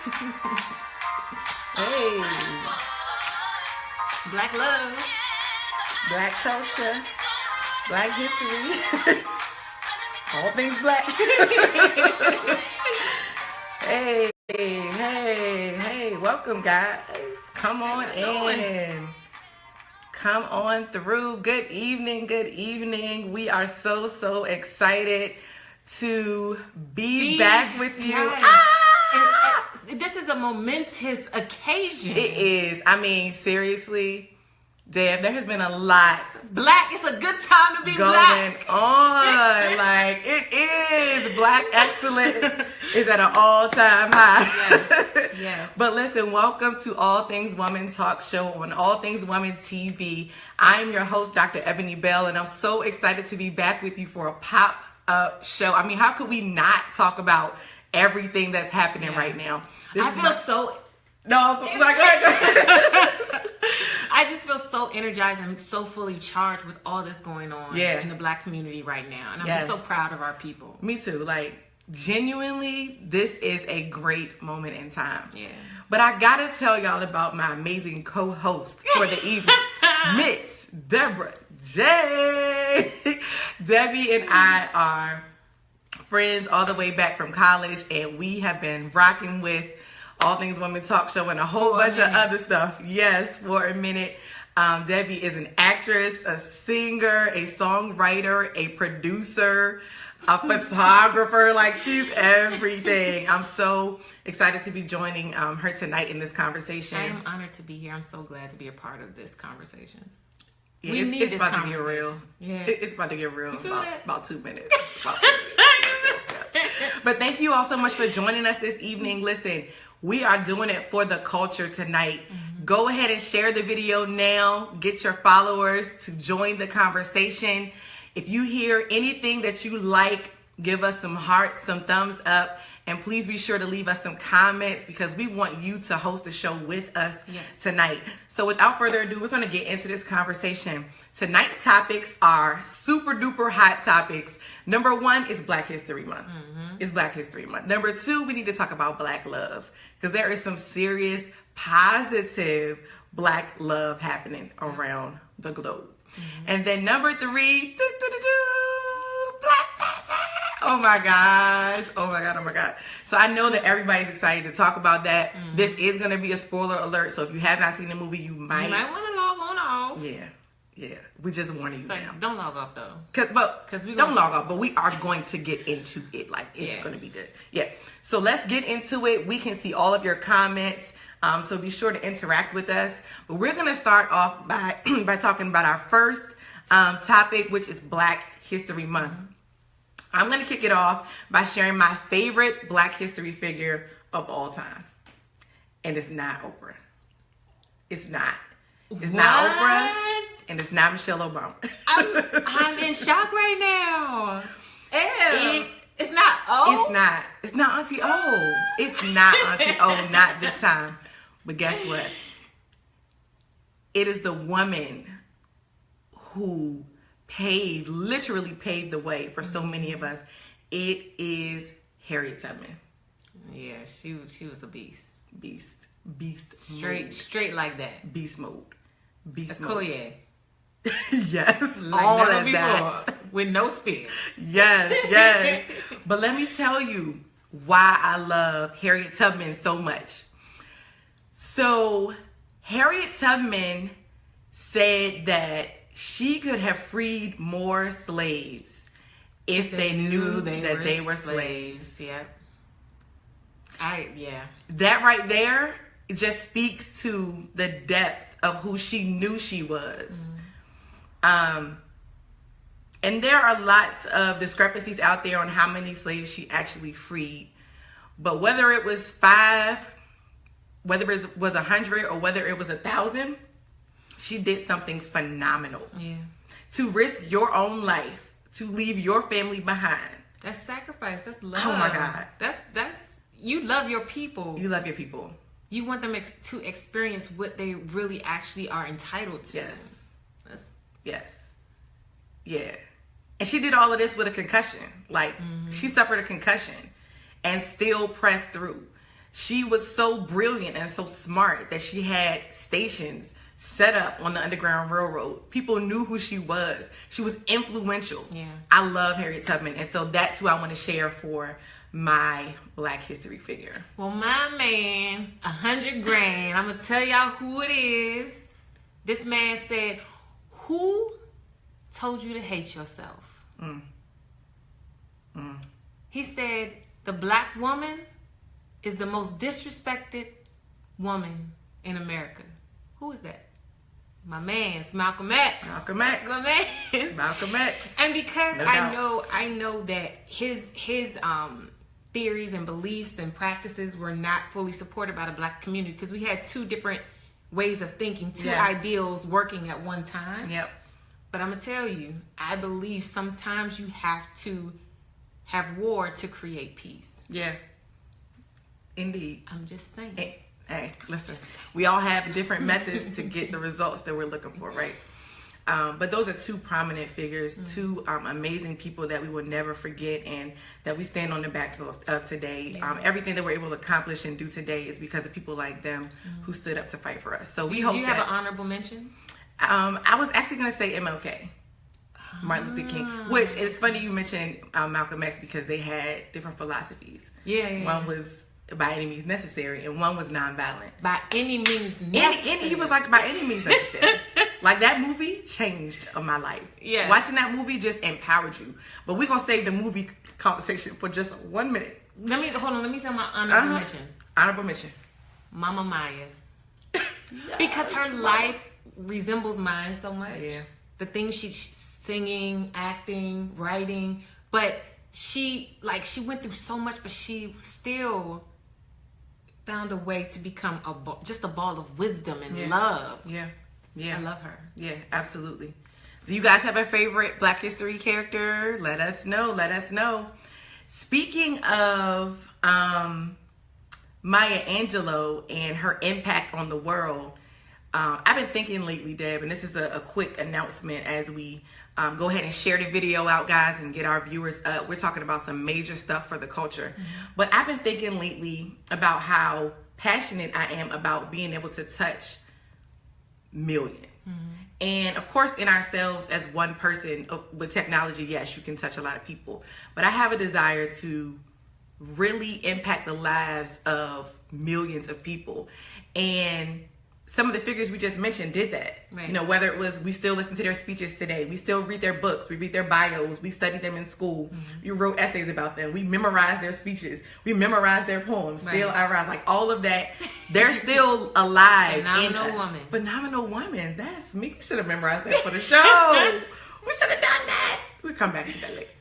Hey. Black love. Black culture. Black history. All things black. Hey. Welcome, guys. Come on in. Come on through. Good evening. We are so excited to be back with you. Yes. This is a momentous occasion. It is. I mean, seriously, Deb, there has been a lot. Black, it's a good time to be going black. on. Like, it is. Black excellence is at an all-time high. Yes. But listen, welcome to All Things Woman Talk Show on All Things Woman TV. I am your host, Dr. Eboni Bell, and I'm so excited to be back with you for a pop-up show. I mean, how could we not talk about everything that's happening right now? I feel so... No, go ahead. I just feel so energized and so fully charged with all this going on in the black community right now. And I'm just so proud of our people. Me too. Like, genuinely, this is a great moment in time. Yeah. But I gotta tell y'all about my amazing co-host for the evening, Miss Deborah J. Debbie and I are friends all the way back from college, and we have been rocking with All Things Women Talk Show and a whole bunch of other stuff. Yes, for a minute. Debbie is an actress, a singer, a songwriter, a producer, a photographer. Like, she's everything. I'm so excited to be joining her tonight in this conversation. I am honored to be here. I'm so glad to be a part of this conversation. Yeah, it's about to get real. Yeah. It's about to get real in about 2 minutes. Yes. But thank you all so much for joining us this evening. Listen, we are doing it for the culture tonight. Mm-hmm. Go ahead and share the video now. Get your followers to join the conversation. If you hear anything that you like, give us some hearts, some thumbs up, and please be sure to leave us some comments because we want you to host the show with us tonight. So without further ado, we're going to get into this conversation. Tonight's topics are super duper hot topics. Number one is Black History Month. Mm-hmm. It's Black History Month. Number two, we need to talk about Black love because there is some serious, positive Black love happening around the globe. Mm-hmm. And then number three, Black Panther. Oh my gosh. Oh my God. So I know that everybody's excited to talk about that. Mm-hmm. This is going to be a spoiler alert. So if you have not seen the movie, you might want to log on off. Yeah. We just warning you now. Don't log off though. Don't log off, but we are going to get into it. Like, it's going to be good. Yeah. So let's get into it. We can see all of your comments. So be sure to interact with us. But we're going to start off by talking about our first topic, which is Black History Month. Mm-hmm. I'm going to kick it off by sharing my favorite Black history figure of all time. And it's not Oprah. It's not. It's not Oprah. And it's not Michelle Obama. I'm in shock right now. It's not O? It's not Auntie O. It's not Auntie O. Not this time. But guess what? It is the woman who literally paved the way for so many of us. It is Harriet Tubman. Yeah, she was a beast. Beast Straight like that. Beast mode. Okoye. Yes, like all never of before, that. with no spear. Yes. But let me tell you why I love Harriet Tubman so much. So Harriet Tubman said that she could have freed more slaves if they knew that they were slaves. Yep. That right there just speaks to the depth of who she knew she was. Mm-hmm. And there are lots of discrepancies out there on how many slaves she actually freed. But whether it was 5, whether it was 100, or whether it was 1,000, she did something phenomenal. Yeah. To risk your own life, to leave your family behind. That's sacrifice. That's love. Oh my God. That's you love your people. You love your people. You want them to experience what they really actually are entitled to. Yes. Yeah. And she did all of this with a concussion. Like, she suffered a concussion and still pressed through. She was so brilliant and so smart that she had stations set up on the Underground Railroad. People knew who she was. She was influential. Yeah. I love Harriet Tubman. And so that's who I want to share for my Black history figure. Well, my man, 100 grand. I'm going to tell y'all who it is. This man said, who told you to hate yourself? He said, the Black woman is the most disrespected woman in America. Who is that? My man's Malcolm X. Malcolm X. That's my man. Malcolm X. And because I know that his theories and beliefs and practices were not fully supported by the Black community, because we had two different ways of thinking, two ideals working at one time. Yep. But I'm gonna tell you, I believe sometimes you have to have war to create peace. Yeah. Indeed. I'm just saying. Hey, listen, we all have different methods to get the results that we're looking for, right? But those are two prominent figures, two amazing people that we will never forget and that we stand on the backs of today. Yeah. Everything that we're able to accomplish and do today is because of people like them who stood up to fight for us. So we hope. Do you have an honorable mention? I was actually going to say MLK. Martin Luther King, which is funny you mentioned Malcolm X because they had different philosophies. Yeah. One was by any means necessary, and one was nonviolent. By any means necessary. He was like, by any means necessary. Like, that movie changed my life. Yeah. Watching that movie just empowered you. But we're going to save the movie conversation for just 1 minute. Let me say my honorable mention. Honorable mention. Mama Maya. Yes. Because her life resembles mine so much. Yeah. The things she's singing, acting, writing, but she went through so much, but she still found a way to become just a ball of wisdom and love. Yeah. I love her. Yeah, absolutely. Do you guys have a favorite Black history character? Let us know. Speaking of Maya Angelou and her impact on the world, I've been thinking lately, Deb, and this is a quick announcement as we go ahead and share the video out, guys, and get our viewers up. We're talking about some major stuff for the culture. But I've been thinking lately about how passionate I am about being able to touch millions. And of course, in ourselves as one person with technology, yes, you can touch a lot of people. But I have a desire to really impact the lives of millions of people. And some of the figures we just mentioned did that. Right. You know, whether it was we still listen to their speeches today, we still read their books, we read their bios, we studied them in school, we wrote essays about them, we memorized their speeches, we memorized their poems, still I rise, like all of that, they're still alive. Phenomenal woman. That's me. We should have memorized that for the show. We should have done that. We'll come back to that later.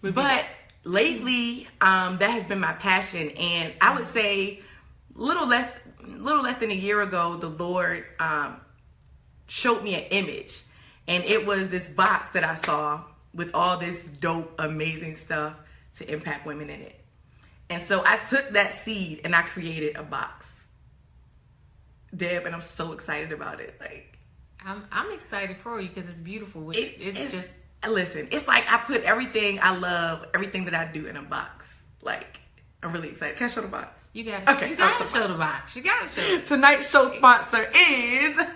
But lately, that has been my passion, and I would say little less than a year ago, the Lord showed me an image, and it was this box that I saw with all this dope, amazing stuff to impact women in it. And so I took that seed and I created a box, Deb, and I'm so excited about it. Like, I'm excited for you because it's beautiful. It's just listen. It's like I put everything I love, everything that I do in a box. Like, I'm really excited. Can I show the box? You gotta show the box. You gotta show it. Tonight's show sponsor is the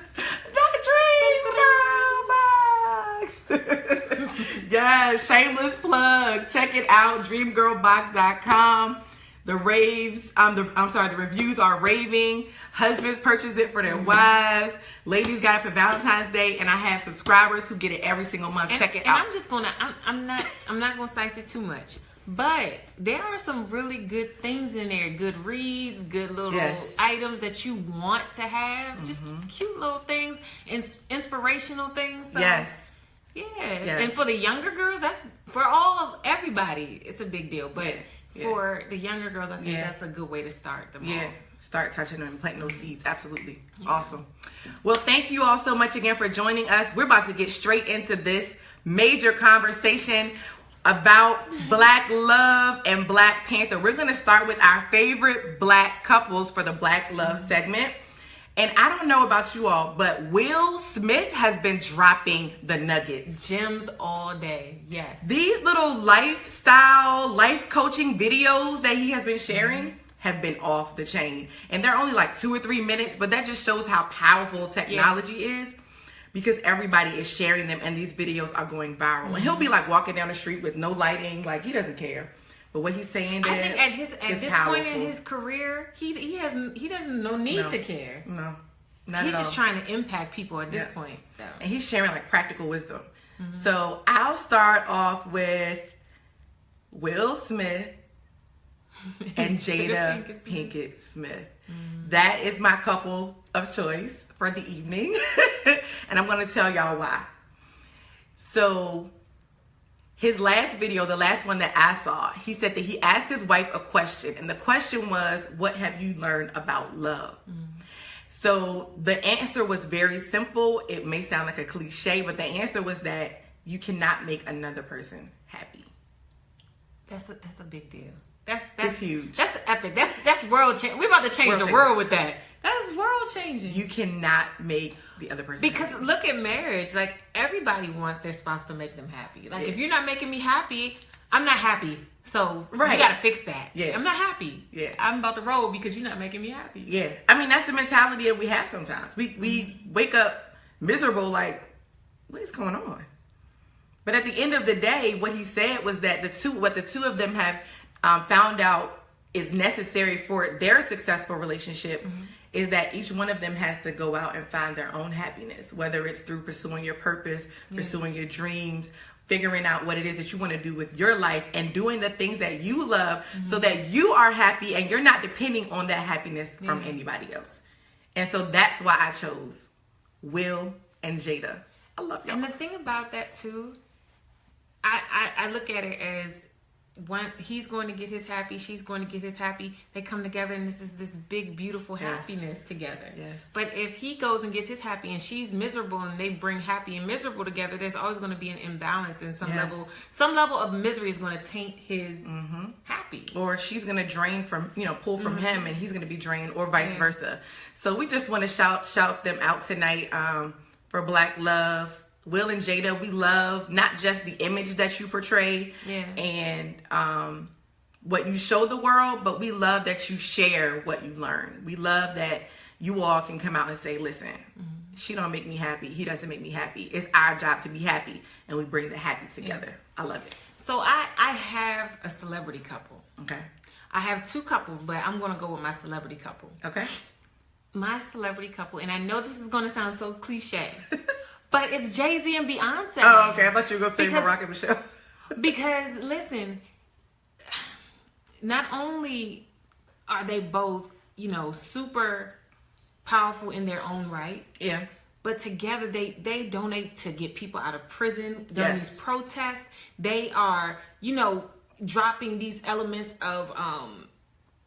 Dream Girl Box. Yes, shameless plug. Check it out, dreamgirlbox.com. The reviews are raving. Husbands purchase it for their wives. Ladies got it for Valentine's Day, and I have subscribers who get it every single month. Check it out. I'm not gonna size it too much. But there are some really good things in there. Good reads, good little items that you want to have. Just cute little things, inspirational things. So, yes. And for the younger girls, that's for everybody. It's a big deal. But for the younger girls, I think that's a good way to start them off. Start touching them and planting those seeds. Absolutely. Awesome. Well, thank you all so much again for joining us. We're about to get straight into this major conversation about Black love and Black Panther. We're going to start with our favorite Black couples for the Black love segment. And I don't know about you all, but Will Smith has been dropping the nuggets. Gems all day. Yes. These little lifestyle, life coaching videos that he has been sharing, have been off the chain. And they're only like 2 or 3 minutes, but that just shows how powerful technology is, because everybody is sharing them and these videos are going viral. And he'll be like walking down the street with no lighting, like he doesn't care. But what he's saying there, I think at this powerful. point in his career, he doesn't no need to care. No. He's just trying to impact people at this point. So. And he's sharing like practical wisdom. So I'll start off with Will Smith and Jada Pinkett Smith. That is my couple of choice for the evening. And I'm going to tell y'all why. So his last video, the last one that I saw, he said that he asked his wife a question. And the question was, what have you learned about love? So the answer was very simple. It may sound like a cliche, but the answer was that you cannot make another person happy. That's a big deal. That's huge. That's epic. That's world changing. We're about to change the world with that. That's world changing. You cannot make the other person because happy. Look at marriage. Like, everybody wants their spouse to make them happy. Like, if you're not making me happy, I'm not happy. So you gotta fix that. Yeah. I'm not happy. Yeah. I'm about to roll because you're not making me happy. Yeah. I mean, that's the mentality that we have sometimes. We wake up miserable, like, what is going on? But at the end of the day, what he said was that what the two of them have found out is necessary for their successful relationship is that each one of them has to go out and find their own happiness, whether it's through pursuing your purpose, pursuing your dreams, figuring out what it is that you want to do with your life, and doing the things that you love so that you are happy and you're not depending on that happiness from anybody else. And so that's why I chose Will and Jada. I love y'all. And the thing about that too, I look at it as one, he's going to get his happy, she's going to get his happy. They come together and this is this big, beautiful happiness together. Yes. But if he goes and gets his happy and she's miserable and they bring happy and miserable together, there's always going to be an imbalance in some level. Some level of misery is going to taint his happy. Or she's going to drain from, pull from him and he's going to be drained, or vice versa. So we just want to shout them out tonight for Black love. Will and Jada, we love not just the image that you portray and what you show the world, but we love that you share what you learn. We love that you all can come out and say, listen, she don't make me happy. He doesn't make me happy. It's our job to be happy, and we bring the happy together. I love it. So I have a celebrity couple. Okay. I have two couples, but I'm going to go with my celebrity couple. Okay. My celebrity couple, and I know this is going to sound so cliche, but it's Jay-Z and Beyonce. Oh, okay. I thought you were going to say Barack and Michelle. Because, listen, not only are they both, super powerful in their own right. Yeah. But together, they donate to get people out of prison during these protests. They are, dropping these elements of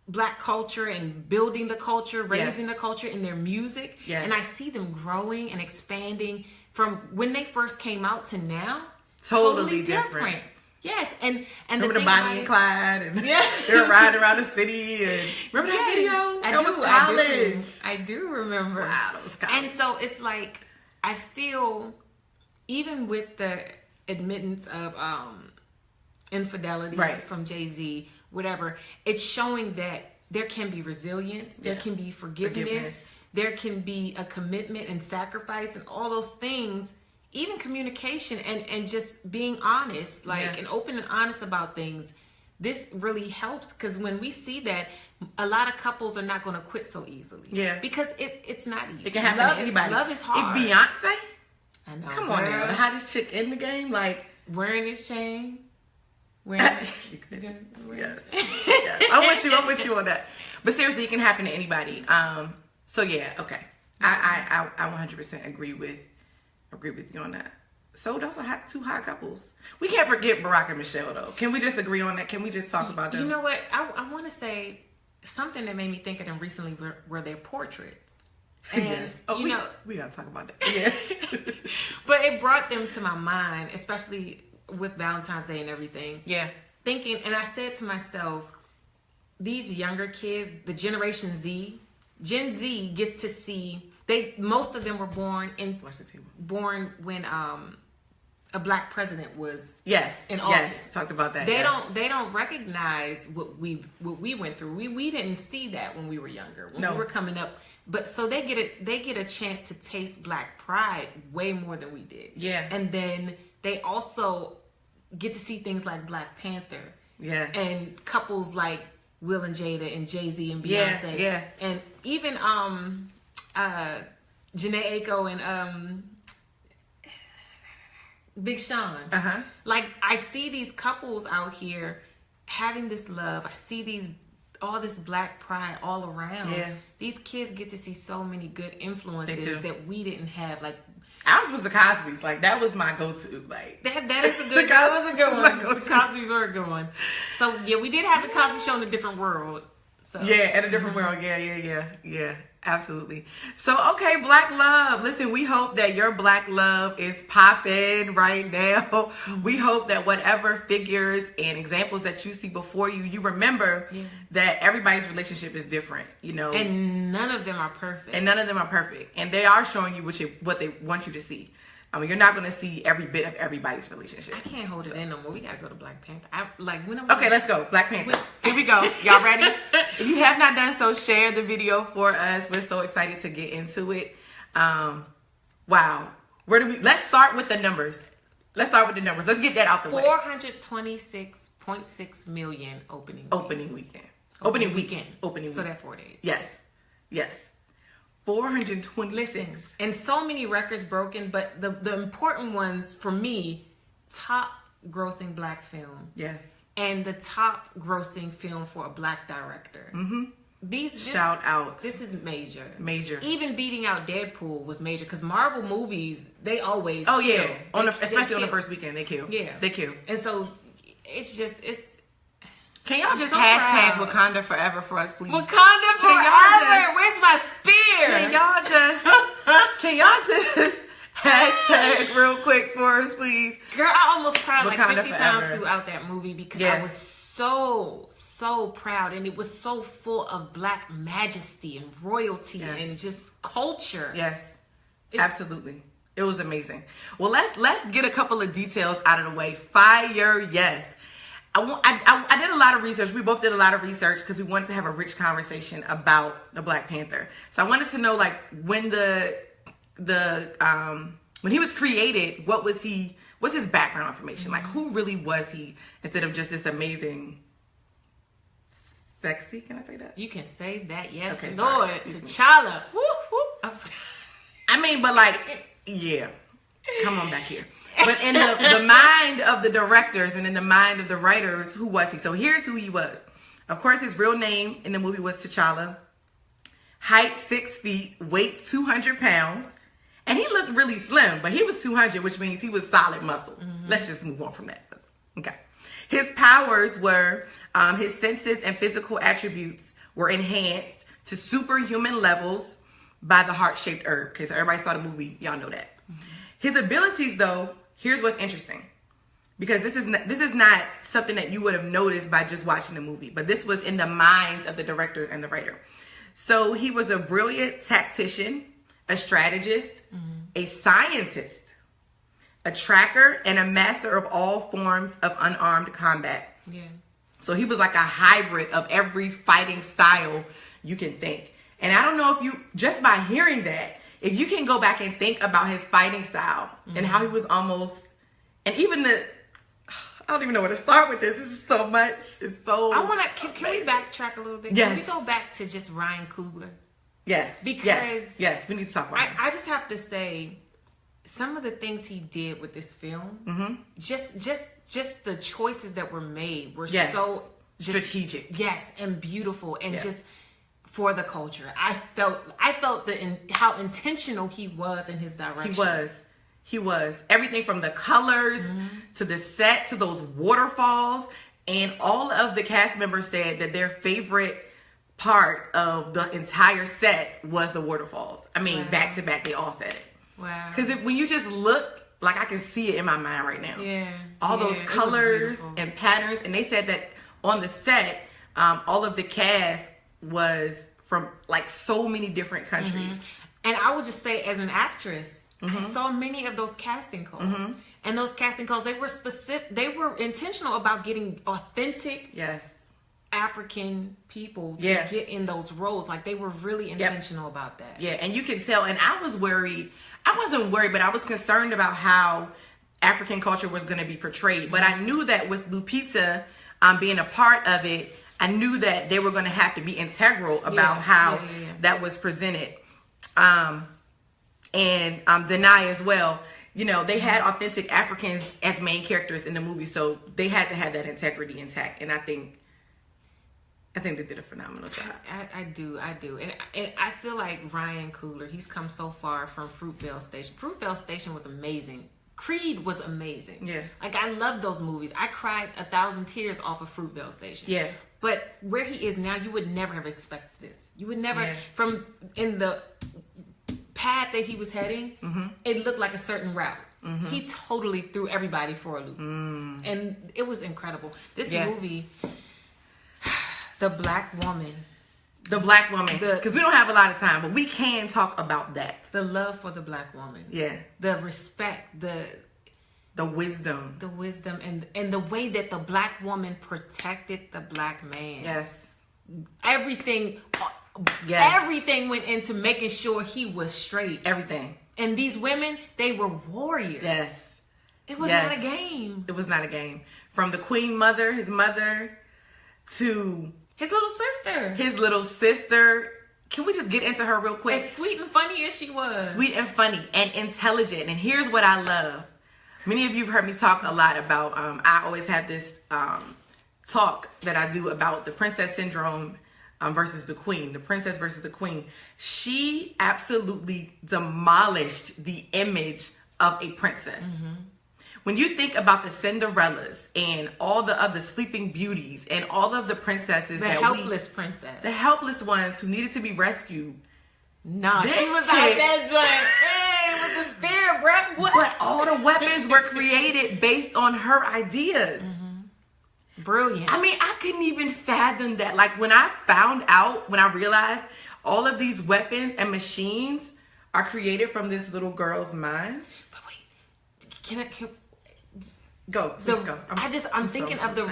Black culture and building the culture, raising the culture in their music. Yes. And I see them growing and expanding from when they first came out to now. Totally different. Yes, and remember the Bonnie and Clyde, and they were riding around the city, and remember that video? That was college. I do remember. Wow, that was college. And so it's like, I feel, even with the admittance of infidelity from Jay-Z, whatever, it's showing that there can be resilience, there can be forgiveness, there can be a commitment and sacrifice and all those things, even communication and just being honest, and open and honest about things. This really helps, because when we see that, a lot of couples are not going to quit so easily. Yeah. Because it's not easy. It can happen to anybody. Love is hard. If Beyonce? I know. Come on now. The hottest chick in the game, wearing his chain. Yes. I'm with you on that. But seriously, it can happen to anybody. So yeah, okay. I 100% agree with you on that. So those are two hot couples. We can't forget Barack and Michelle though. Can we just agree on that? Can we just talk about them? You know what? I want to say something that made me think of them recently were their portraits. And yes. Oh, we gotta talk about that. Yeah. But it brought them to my mind, especially with Valentine's Day and everything. Yeah. Thinking, and I said to myself, these younger kids, the Generation Z gets to see, most of them were born when a black president was in office. Yes, talked about that. They don't recognize what we went through. We didn't see that when we were younger, when we were coming up. But so they get a chance to taste black pride way more than we did. Yeah. And then they also get to see things like Black Panther. Yeah. And couples like Will and Jada and Jay-Z and Beyonce. Yeah. And even Janae Aiko and Big Sean. Like, I see these couples out here having this love. I see all this black pride all around. Yeah. These kids get to see so many good influences that we didn't have. Like, ours was the Cosby's. Like, that was my go-to. Like, that is a good. That was a good one. The Cosby's were a good one. So yeah, we did have the Cosby Show in a different world. So yeah, in a different world. Yeah. Absolutely. So, okay, Black love. Listen, we hope that your Black love is popping right now. We hope that whatever figures and examples that you see before you, you remember that everybody's relationship is different, you know. And none of them are perfect. And they are showing you what they want you to see. I mean, you're not going to see every bit of everybody's relationship. I can't hold it in no more. We got to go to Black Panther. Okay, let's go. Black Panther. Here we go. Y'all ready? If you have not done so, share the video for us. We're so excited to get into it. Wow. Let's start with the numbers. Let's get that out the way. 426.6 million opening weekend. Opening weekend. So that's 4 days. Yes. 426. Listen, and so many records broken, but the important ones for me, top grossing black film. Yes. And the top grossing film for a black director. Shout out. This is major. Major. Even beating out Deadpool was major, because Marvel movies, they always kill. Especially on the first weekend, they kill. Yeah. They kill. And so it's can y'all just hashtag Wakanda forever for us, please? Wakanda forever. Where's my spear? Can y'all just hashtag real quick for us, please? Girl, I almost cried Wakanda like 50 times throughout that movie, because I was so proud, and it was so full of black majesty and royalty and just culture. Yes, absolutely. It was amazing. Well, let's get a couple of details out of the way. Fire, yes. I did a lot of research. We both did a lot of research because we wanted to have a rich conversation about the Black Panther. So I wanted to know, like, when when he was created, what's his background information? Like, who really was he, instead of just this amazing sexy? Can I say that? You can say that, yes. Okay, Lord, T'Challa. I mean, but like, yeah. Come on back here. But in the mind of the directors and in the mind of the writers, who was he? So here's who he was. Of course, his real name in the movie was T'Challa. Height 6 feet, weight 200 pounds. And he looked really slim, but he was 200, which means he was solid muscle. Let's just move on from that. Okay. His powers were, his senses and physical attributes were enhanced to superhuman levels by the heart-shaped herb. Okay, so everybody saw the movie. Y'all know that. His abilities, though, here's what's interesting. Because this is not something that you would have noticed by just watching the movie. But this was in the minds of the director and the writer. So he was a brilliant tactician, a strategist, a scientist, a tracker, and a master of all forms of unarmed combat. Yeah. So he was like a hybrid of every fighting style you can think. And I don't know if you, just by hearing that, if you can go back and think about his fighting style and how he was almost, and even I don't even know where to start with this. It's just so much. It's so. Can we backtrack a little bit? Yes. Can we go back to just Ryan Coogler? Yes. Because yes, we need to talk about it. I just have to say, some of the things he did with this film, just the choices that were made were so strategic. Yes, and beautiful, and just for the culture. I felt how intentional he was in his direction. He was. Everything from the colors to the set to those waterfalls, and all of the cast members said that their favorite part of the entire set was the waterfalls. I mean, back to back, they all said it. Wow. Because when you just look, like, I can see it in my mind right now. Yeah. All those colors and patterns, and they said that on the set, all of the cast was from like so many different countries. And I would just say, as an actress, I saw many of those casting calls. And those casting calls, they were specific. They were intentional about getting authentic African people to get in those roles. Like, they were really intentional about that. Yeah, and you can tell. And I was worried. I wasn't worried, but I was concerned about how African culture was going to be portrayed. But I knew that with Lupita being a part of it, I knew that they were going to have to be integral about how that was presented. And Denai as well. You know, they had authentic Africans as main characters in the movie, so they had to have that integrity intact. And I think they did a phenomenal job. I do. And I feel like Ryan Coogler, he's come so far from Fruitvale Station. Fruitvale Station was amazing. Creed was amazing. Yeah. Like, I love those movies. I cried 1,000 tears off of Fruitvale Station. Yeah. But where he is now, you would never have expected this. You would never, from in the path that he was heading, it looked like a certain route. He totally threw everybody for a loop. And it was incredible. This movie, The Black Woman. The Black Woman. Because we don't have a lot of time, but we can talk about that. The love for the Black woman. Yeah. The respect, the wisdom. The wisdom and the way that the Black woman protected the Black man. Yes. Everything went into making sure he was straight. Everything. And these women, they were warriors. Yes. It was not a game. It was not a game. From the Queen Mother, his mother, to his little sister. Can we just get into her real quick? As sweet and funny as she was. Sweet and funny and intelligent. And here's what I love. Many of you have heard me talk a lot about, I always have this talk that I do about the princess syndrome versus the queen, the princess versus the queen. She absolutely demolished the image of a princess. When you think about the Cinderellas and all the other Sleeping Beauties and all of the princesses, the helpless ones who needed to be rescued. Nah, she was out that joint. With the spirit, bro. But all the weapons were created based on her ideas. Brilliant. I mean, I couldn't even fathom that. Like, when I realized all of these weapons and machines are created from this little girl's mind. But wait, Go. I'm thinking of the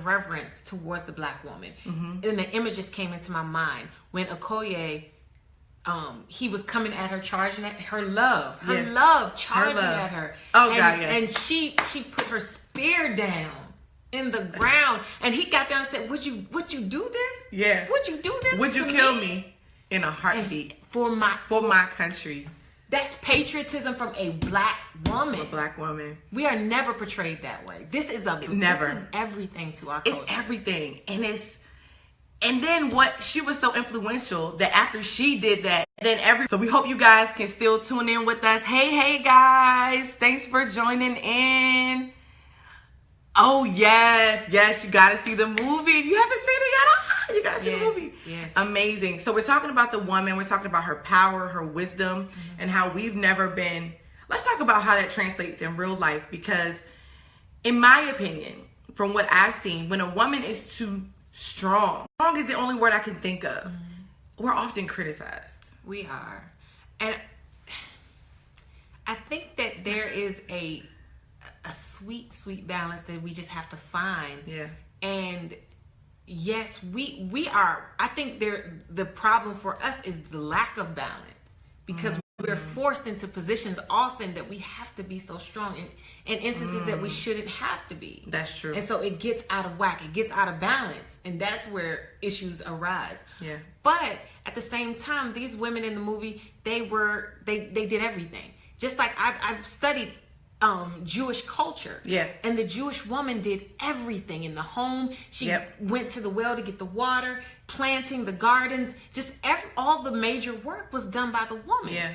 reverence towards the Black woman. And the image just came into my mind when Okoye, he was coming at her, charging at her love, charging at her. Oh, God, yes. And she put her spear down in the ground, and he got down and said, "Would you do this? Yeah. Would you do this? Would you kill me in a heartbeat for my country?" That's patriotism from a Black woman. A Black woman. We are never portrayed that way. This is everything to our culture. It's everything. And then what, she was so influential that after she did that, so we hope you guys can still tune in with us. Hey guys, thanks for joining in. Oh yes, you gotta see the movie. If you haven't seen it yet, you gotta see the movie. Yes. Amazing. So we're talking about the woman, we're talking about her power, her wisdom, and how we've never been. Let's talk about how that translates in real life, because in my opinion, from what I've seen, when a woman is too strong is the only word I can think of, we're often criticized. We are. And I think that there is a sweet balance that we just have to find. Yeah. And yes, we are. I think the problem for us is the lack of balance, because we're forced into positions often that we have to be so strong in instances that we shouldn't have to be. That's true. And so it gets out of whack. It gets out of balance. And that's where issues arise. Yeah. But at the same time, these women in the movie, they did everything. Just like I've studied Jewish culture. Yeah. And the Jewish woman did everything in the home. She went to the well to get the water, planting the gardens, all the major work was done by the woman. Yeah.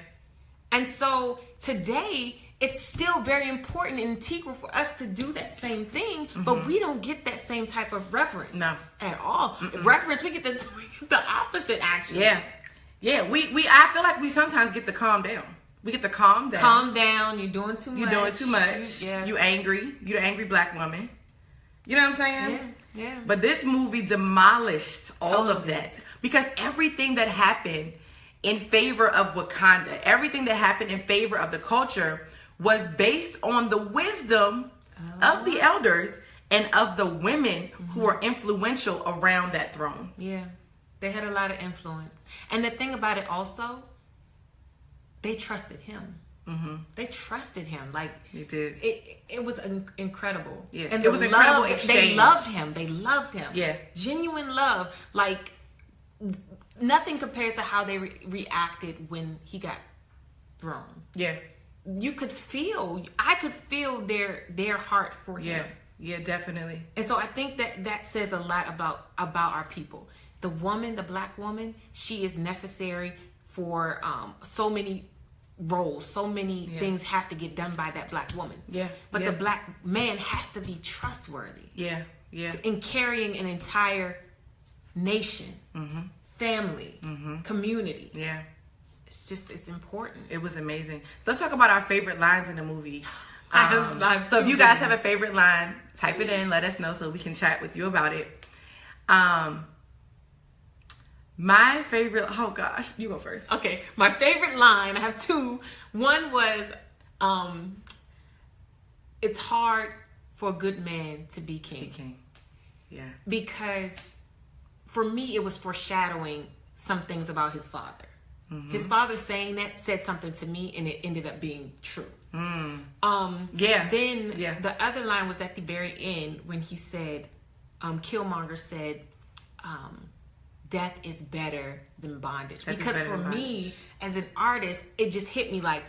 And so today, it's still very important and integral for us to do that same thing, but we don't get that same type of reverence at all. Reverence, we get the opposite, actually. Yeah. Yeah, I feel like we sometimes get to calm down. We get to calm down. Calm down. You're doing too much. Yes. You angry. You're the angry Black woman. You know what I'm saying? Yeah. But this movie demolished all of that, because everything that happened in favor of Wakanda, everything that happened in favor of the culture was based on the wisdom of the elders and of the women who were influential around that throne. Yeah. They had a lot of influence. And the thing about it also, they trusted him. They trusted him. Like, they did. It was incredible. Yeah. And it was incredible exchange. They loved him. They loved him. Yeah. Genuine love. Like, nothing compares to how they reacted when he got thrown. Yeah. I could feel their heart for him. Yeah, definitely. And so I think that says a lot about our people. The woman, the black woman, she is necessary for so many roles. So many things have to get done by that black woman. Yeah. But the black man has to be trustworthy. Yeah. Yeah. In carrying an entire nation, family, community. Yeah. It's important. It was amazing. So let's talk about our favorite lines in the movie. So if you guys have a favorite line, type it in, let us know so we can chat with you about it. My favorite, oh gosh, you go first. Okay, my favorite line, I have two. One was, it's hard for a good man to be king. Yeah. Because for me, it was foreshadowing some things about his father. His father saying that said something to me, and it ended up being true. Then the other line was at the very end when he said, Killmonger said, death is better than bondage. Because for me, as an artist, it just hit me like,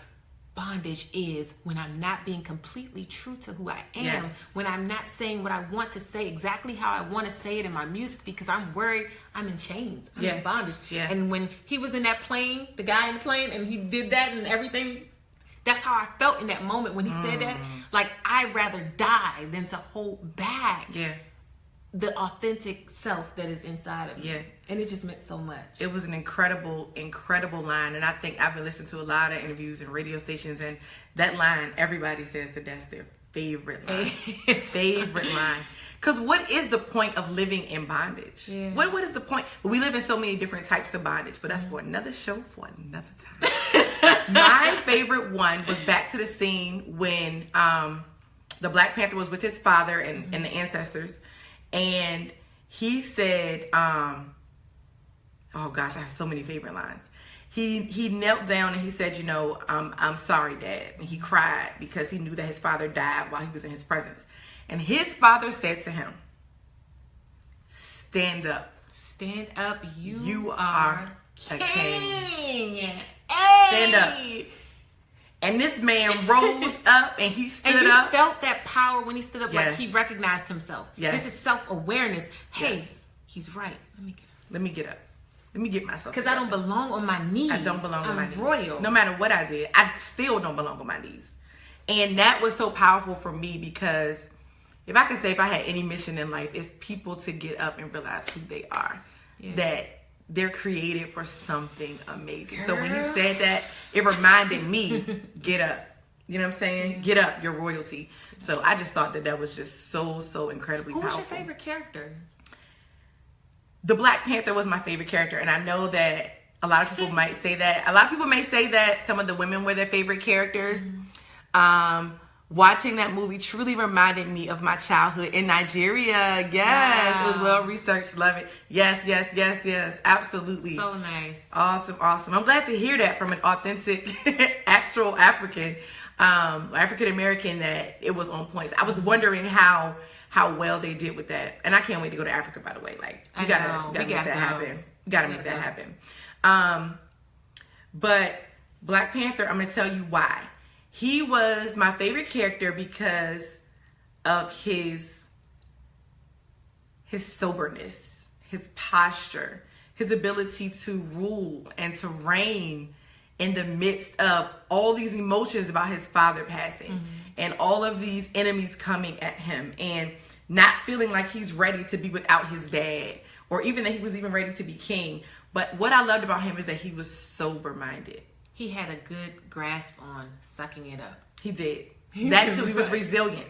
bondage is when I'm not being completely true to who I am, when I'm not saying what I want to say exactly how I want to say it in my music because I'm worried I'm in chains, I'm in bondage. And when he was in that plane, the guy in the plane, and he did that and everything, that's how I felt in that moment when he said that. Like, I'd rather die than to hold back the authentic self that is inside of me. And it just meant so much. It was an incredible, incredible line. And I think I've been listening to a lot of interviews and radio stations, and that line, everybody says that that's their favorite line. Favorite line. Because what is the point of living in bondage? What is the point? We live in so many different types of bondage, but that's for another show, for another time. My favorite one was back to the scene when the Black Panther was with his father and the ancestors. And he said, oh gosh, I have so many favorite lines. He knelt down and he said, you know, I'm sorry, Dad. And he cried because he knew that his father died while he was in his presence. And his father said to him, stand up. Stand up. You are a king. Stand up. And this man rose up and he stood up. And you felt that power when he stood up, like he recognized himself. This is self-awareness. Hey, he's right. Let me get up. Let me get myself. Because I don't belong on my knees. I don't belong on my knees. I'm royal. No matter what I did, I still don't belong on my knees. And that was so powerful for me because if I could say if I had any mission in life, it's people to get up and realize who they are. That they're created for something amazing. Girl. So when he said that, it reminded me, get up. You know what I'm saying? Get up, your royalty. So I just thought that was just so incredibly powerful. Who's your favorite character? The Black Panther was my favorite character. And I know that a lot of people might say that. A lot of people may say that some of the women were their favorite characters. Watching that movie truly reminded me of my childhood in Nigeria. Yes, wow. It was well researched. Love it. Yes. Absolutely. So nice. Awesome. I'm glad to hear that from an authentic, actual African American, that it was on point. I was wondering how well they did with that, and I can't wait to go to Africa. By the way, like we gotta make that happen. Gotta make that happen. But Black Panther, I'm gonna tell you why. He was my favorite character because of his soberness, his posture, his ability to rule and to reign in the midst of all these emotions about his father passing and all of these enemies coming at him, and not feeling like he's ready to be without his dad, or even that he was even ready to be king. But what I loved about him is that he was sober-minded. He had a good grasp on sucking it up. He did. That too. He was resilient.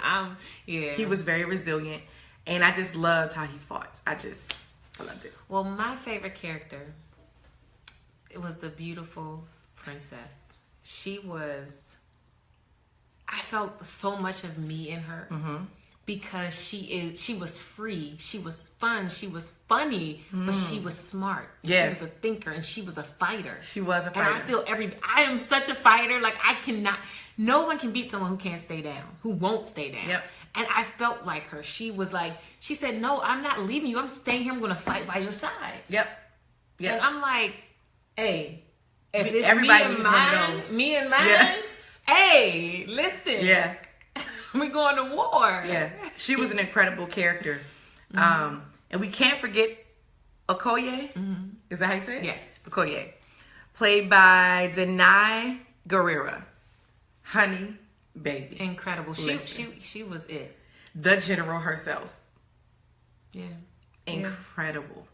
He was very resilient. And I just loved how he fought. I loved it. Well, my favorite character, it was the beautiful princess. She was I felt so much of me in her. Because she was free, she was fun, she was funny, but she was smart. She was a thinker, and she was a fighter. She was a fighter. And I feel I am such a fighter. Like, no one can beat someone who can't stay down, who won't stay down. Yep. And I felt like her. She was like, she said, no, I'm not leaving you. I'm staying here. I'm going to fight by your side. Yep. And I'm like, hey, if it's everybody me and needs mine, one of those. me and mine, hey, listen. Yeah. We're going to war. Yeah. She was an incredible character. And we can't forget Okoye. Is that how you say it? Yes. Okoye. Played by Denai Guerrera. Honey, baby. Incredible. She was it. The general herself. Yeah. Incredible.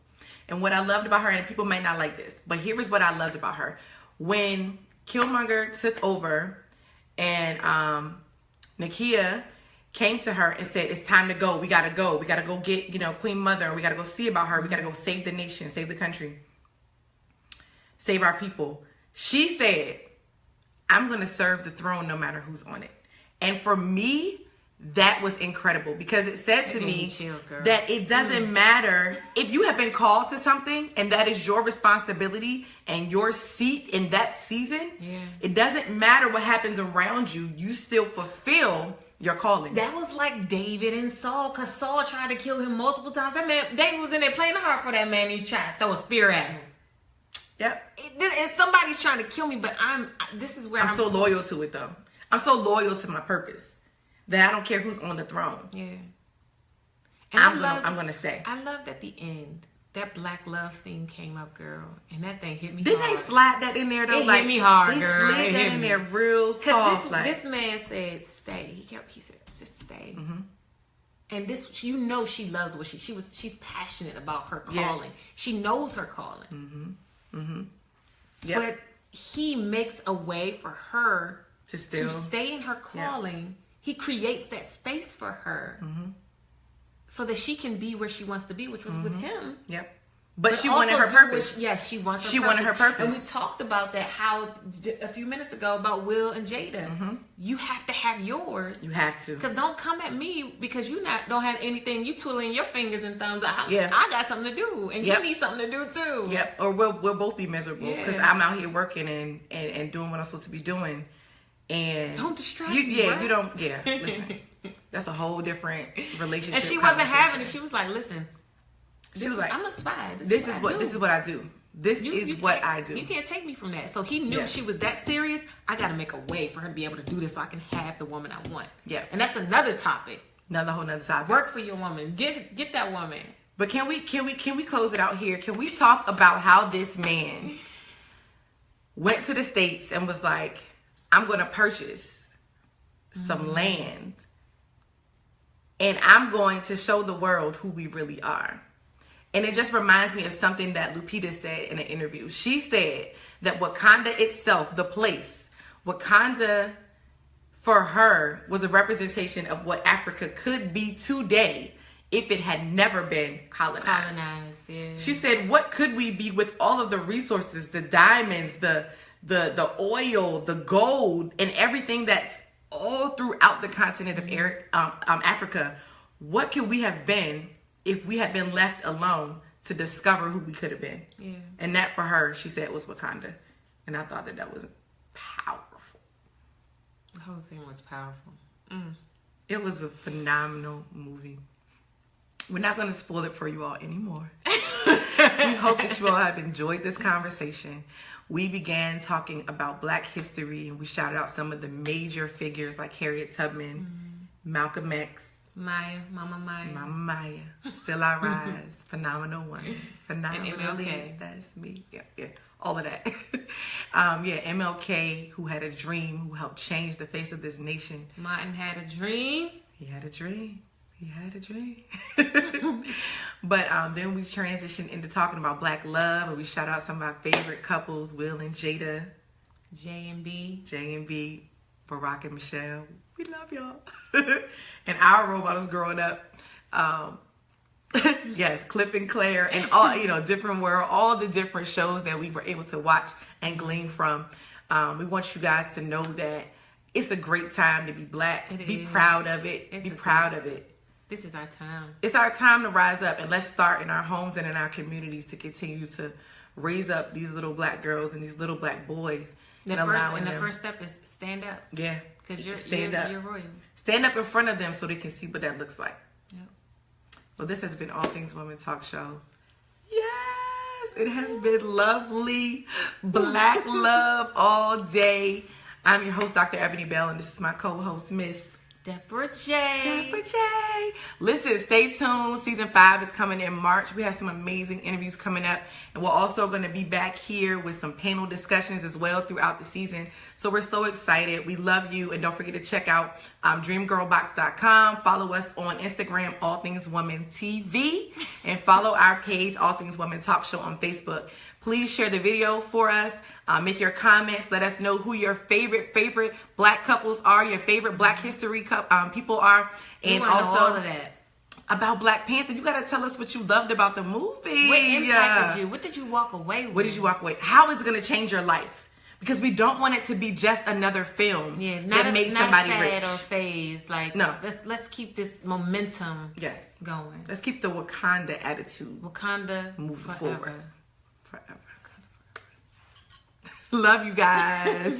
And what I loved about her, and people may not like this, but here is what I loved about her. When Killmonger took over and Nakia came to her and said, it's time to go. We got to go. We got to go get, Queen Mother. We got to go see about her. We got to go save the nation, save the country, save our people. She said, I'm going to serve the throne no matter who's on it. And for me, that was incredible, because it said to me that it doesn't matter if you have been called to something and that is your responsibility and your seat in that season. Yeah. It doesn't matter what happens around you. You still fulfill your calling. That was like David and Saul, because Saul tried to kill him multiple times. That man, David was in there playing hard for that man. He tried to throw a spear at him. Yep. And somebody's trying to kill me, but this is where I'm so loyal to it, though. I'm so loyal to my purpose that I don't care who's on the throne. Yeah. And I'm gonna stay. I loved at the end that Black Love theme came up, girl, and that thing hit me. Didn't hard. they slide that in there though? It hit me hard, they girl. They slid that in there real soft. This man said, "Stay." He said, "Just stay." And this, she loves what she's passionate about her calling. Yeah. She knows her calling. Yep. But he makes a way for her to stay in her calling. Yep. He creates that space for her so that she can be where she wants to be, which was with him. Yep. But she wanted her purpose. She wants her purpose. She wanted her purpose. And we talked about that a few minutes ago about Will and Jada. You have to have yours. You have to. Because don't come at me because you don't have anything. You twiddling your fingers and thumbs. I got something to do. And you need something to do too. Yep. Or we'll both be miserable because I'm out here working and doing what I'm supposed to be doing. And don't distract me. Yeah, you don't. Yeah, listen. That's a whole different relationship. And she wasn't having it. She was like, "Listen, she was like, I'm a spy. This is what I do. This is what I do. You can't take me from that." So he knew she was that serious. I got to make a way for her to be able to do this, so I can have the woman I want. Yeah, and that's another topic. Whole nother topic. Work for your woman. Get that woman. But can we close it out here? Can we talk about how this man went to the States and was like, I'm going to purchase some land and I'm going to show the world who we really are. And it just reminds me of something that Lupita said in an interview. She said that Wakanda itself, the place, Wakanda for her was a representation of what Africa could be today if it had never been colonized. Yeah. She said, what could we be with all of the resources, the diamonds, the oil, the gold, and everything that's all throughout the continent of Africa? What could we have been if we had been left alone to discover who we could have been? Yeah. And that for her, she said, was Wakanda. And I thought that was powerful. The whole thing was powerful. It was a phenomenal movie. We're not going to spoil it for you all anymore. We hope that you all have enjoyed this conversation. We began talking about Black history, and we shouted out some of the major figures like Harriet Tubman, Malcolm X, Mama Maya, Still I Rise, Phenomenal One, Phenomenally, that's me, yeah, all of that. MLK, who had a dream, who helped change the face of this nation. Martin had a dream. He had a dream. But then we transitioned into talking about Black love, and we shout out some of our favorite couples, Will and Jada, J and B, Barack and Michelle. We love y'all. And our role models growing up, yes, Cliff and Claire, and all, Different World, all the different shows that we were able to watch and glean from. We want you guys to know that It's a great time to be Black. Be is. proud of it. It's be proud of it. This is our time. It's our time to rise up, and let's start in our homes and in our communities to continue to raise up these little Black girls and these little Black boys. The first step is stand up. Yeah. Because you're royal. Stand up in front of them so they can see what that looks like. Yep. Well, this has been All Things Women Talk Show. Yes, it has been lovely. Black love all day. I'm your host, Dr. Eboni Bell, and this is my co-host, Miss Deborah J. Listen, stay tuned. Season 5 is coming in March. We have some amazing interviews coming up. And we're also going to be back here with some panel discussions as well throughout the season. So we're so excited. We love you. And don't forget to check out dreamgirlbox.com. Follow us on Instagram, All Things Women TV. And follow our page, All Things Women Talk Show on Facebook. Please share the video for us. Make your comments. Let us know who your favorite Black couples are, your favorite Black history people are. And also all of that. About Black Panther. You got to tell us what you loved about the movie. What impacted you? What did you walk away with? What did you walk away? How is it going to change your life? Because we don't want it to be just another film that makes somebody rich. Not a fad or phase. Like, no. Let's keep this momentum going. Let's keep the Wakanda attitude. Wakanda moving forever. Forever. Love you guys.